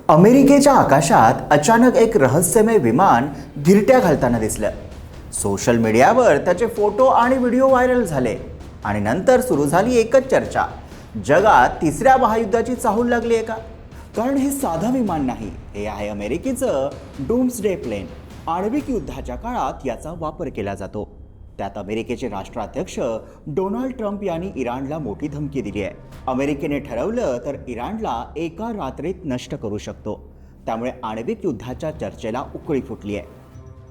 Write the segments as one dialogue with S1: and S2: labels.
S1: अमेरिकेच्या आकाशात अचानक एक रहस्यमय विमान गिरट्या घालताना दिसलं। सोशल मीडियावर त्याचे फोटो आणि व्हिडिओ व्हायरल झाले आणि नंतर सुरू झाली एकच चर्चा, जगात तिसऱ्या महायुद्धाची चाहूल लागली आहे का? कारण हे साधं विमान नाही, हे आहे अमेरिकेचं डूम्सडे प्लेन। आण्विक युद्धाच्या काळात याचा वापर केला जातो। त्यात अमेरिकेचे राष्ट्राध्यक्ष डोनाल्ड ट्रम्प यांनी इराणला मोठी धमकी दिली आहे। अमेरिकेने ठरवलं तर इराणला एका रात्रीत नष्ट करू शकतो। त्यामुळे आण्विक युद्धाच्या चर्चेला उकळी फुटली आहे।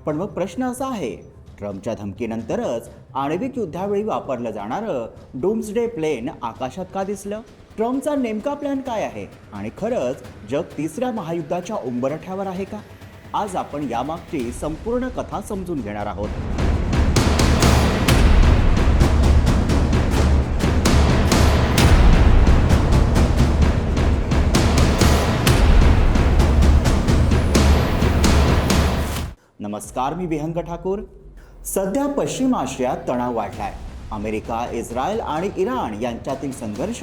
S1: पण मग प्रश्न असा आहे, ट्रम्पच्या धमकीनंतरच आण्विक युद्धावेळी वापरलं जाणारं डूम्सडे प्लेन आकाशात का दिसलं? ट्रम्पचा नेमका प्लॅन काय आहे आणि खरंच जग तिसऱ्या महायुद्धाच्या उंबरठ्यावर आहे का? आज आपण यामागची संपूर्ण कथा समजून घेणार आहोत। नमस्कार, मी विहंग ठाकूर। सध्या पश्चिम आशियात तणाव वाढलाय। अमेरिका, इस्रायल आणि इराण यांच्यातील संघर्ष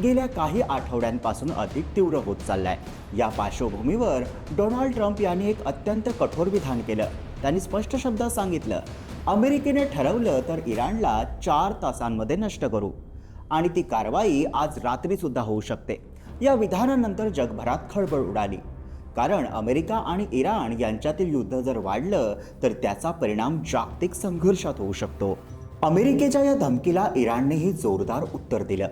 S1: गेल्या काही आठवड्यांपासून अधिक तीव्र होत चाललाय। या पार्श्वभूमीवर डोनाल्ड ट्रम्प यांनी एक अत्यंत कठोर विधान केलं। त्यांनी स्पष्ट शब्दात सांगितलं, अमेरिकेने ठरवलं तर इराणला 4 तासांमध्ये नष्ट करू आणि ती कारवाई आज रात्री सुद्धा होऊ शकते। या विधानानंतर जगभरात खळबळ उडाली, कारण अमेरिका आणि इराण यांच्यातील युद्ध जर वाढलं तर त्याचा परिणाम जागतिक संघर्षात होऊ शकतो। अमेरिकेच्या या धमकीला इराणनेही जोरदार उत्तर दिलं।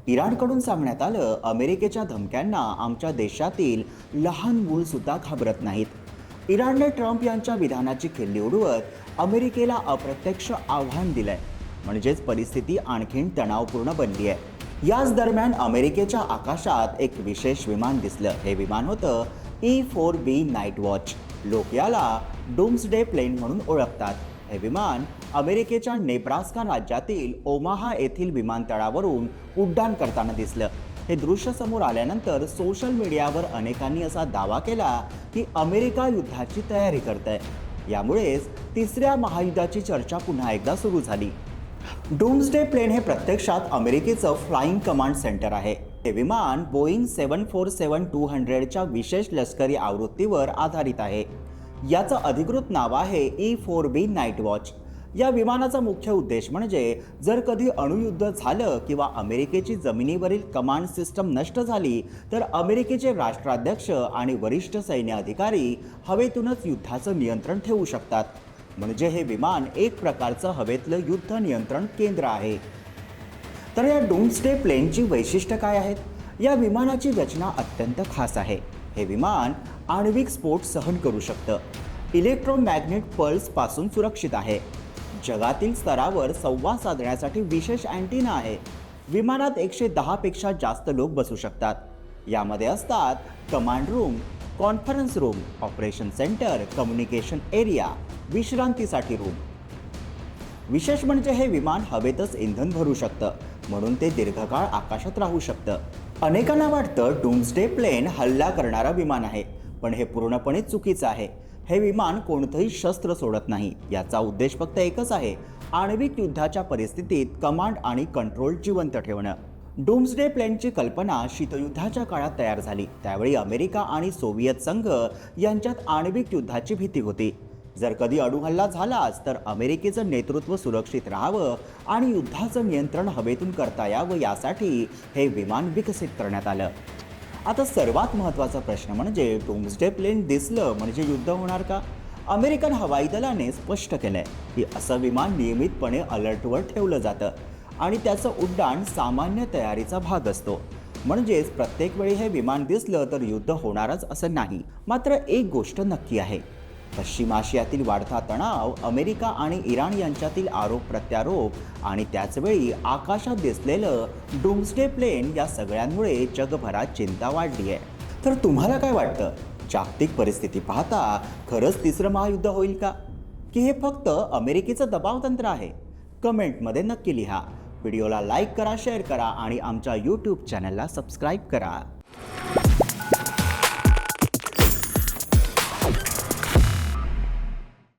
S1: इराणकडून सांगण्यात आलं, अमेरिकेच्या धमक्यांना आमच्या देशातील लहान मूल सुद्धा घाबरत नाहीत। इराणने ट्रम्प यांच्या विधानाची खिल्ली उडवत अमेरिकेला अप्रत्यक्ष आव्हान दिलंय, म्हणजेच परिस्थिती आणखीन तणावपूर्ण बनली आहे। याच दरम्यान अमेरिकेच्या आकाशात एक विशेष विमान दिसलं। हे विमान होतं E-4B नाईट वॉच। लोक याला डूम्सडे प्लेन म्हणून ओळखतात। हे विमान अमेरिकेच्या नेब्रास्का राज्यातील ओमाहा येथील विमानतळावरून उड्डाण करताना दिसलं। हे दृश्य समोर आल्यानंतर सोशल मीडियावर अनेकांनी असा दावा केला की अमेरिका युद्धाची तयारी करतंय। यामुळेच तिसऱ्या महायुद्धाची चर्चा पुन्हा एकदा सुरू झाली। डूम्सडे प्लेन हे प्रत्यक्षात अमेरिकेचं फ्लाइंग कमांड सेंटर आहे। हे विमान बोईंग 747-200 च्या विशेष लष्करी आवृत्तीवर आधारित आहे। याचं अधिकृत नाव आहे E-4B नाईट वॉच। या विमानाचा मुख्य उद्देश म्हणजे जर कधी अणुयुद्ध झालं किंवा अमेरिकेची जमिनीवरील कमांड सिस्टम नष्ट झाली तर अमेरिकेचे राष्ट्राध्यक्ष आणि वरिष्ठ सैन्य अधिकारी हवेतूनच युद्धाचं नियंत्रण ठेवू शकतात। म्हणजे हे विमान एक प्रकारचं हवेतलं युद्ध नियंत्रण केंद्र आहे। तर या डूम्सडे प्लेनची वैशिष्ट्य काय आहेत? या विमानाची रचना अत्यंत खास आहे। हे विमान आण्विक स्फोट सहन करू शकतं, इलेक्ट्रोमॅग्नेट पल्स पासून सुरक्षित आहे, जगातील स्तरावर संवाद साधण्यासाठी विशेष अँटिना आहे। विमानात 110 पेक्षा जास्त लोक बसू शकतात। यामध्ये असतात command room, conference room, operation centre, communication area, विश्रांतीसाठी रूम। विशेष म्हणजे हे विमान हवेतच इंधन भरू शकतं, म्हणून ते दीर्घकाळ आकाशात राहू शकतं। अनेकांना वाटतं डूम्सडे प्लेन हल्ला करणारा विमान आहे, पण हे पूर्णपणे चुकीचं आहे। हे विमान कोणतंही शस्त्र सोडत नाही। याचा उद्देश फक्त एकच आहे, आण्विक युद्धाच्या परिस्थितीत कमांड आणि कंट्रोल जिवंत ठेवणं। डूम्सडे प्लेनची कल्पना शीतयुद्धाच्या काळात तयार झाली। त्यावेळी अमेरिका आणि सोव्हिएत संघ यांच्यात आण्विक युद्धाची भीती होती। जर कधी अणुहल्ला झालाच तर अमेरिकेचं नेतृत्व सुरक्षित राहावं आणि युद्धाचं नियंत्रण हवेतून करता यावं, यासाठी हे विमान विकसित करण्यात आलं। आता सर्वात महत्त्वाचा प्रश्न म्हणजे डूम्सडे प्लेन दिसलं म्हणजे युद्ध होणार का? अमेरिकन हवाई दलाने स्पष्ट केलंय की असं विमान नियमितपणे अलर्टवर ठेवलं जातं आणि त्याचं उड्डाण सामान्य तयारीचा भाग असतो। म्हणजेच प्रत्येक वेळी हे विमान दिसलं तर युद्ध होणारच असं नाही। मात्र एक गोष्ट नक्की आहे, पश्चिम आशियातील वाढता तणाव, अमेरिका आणि इराण यांच्यातील आरोप प्रत्यारोप आणि त्याचवेळी आकाशात दिसलेलं डूम्सडे प्लेन, या सगळ्यांमुळे जगभरात चिंता वाढली आहे। तर तुम्हाला काय वाटतं? जागतिक परिस्थिती पाहता खरंच तिसरं महायुद्ध होईल का, की हे फक्त अमेरिकेचं दबावतंत्र आहे? कमेंटमध्ये नक्की लिहा। व्हिडिओला लाईक करा, शेअर करा आणि आमच्या YouTube चॅनलला सबस्क्राईब करा।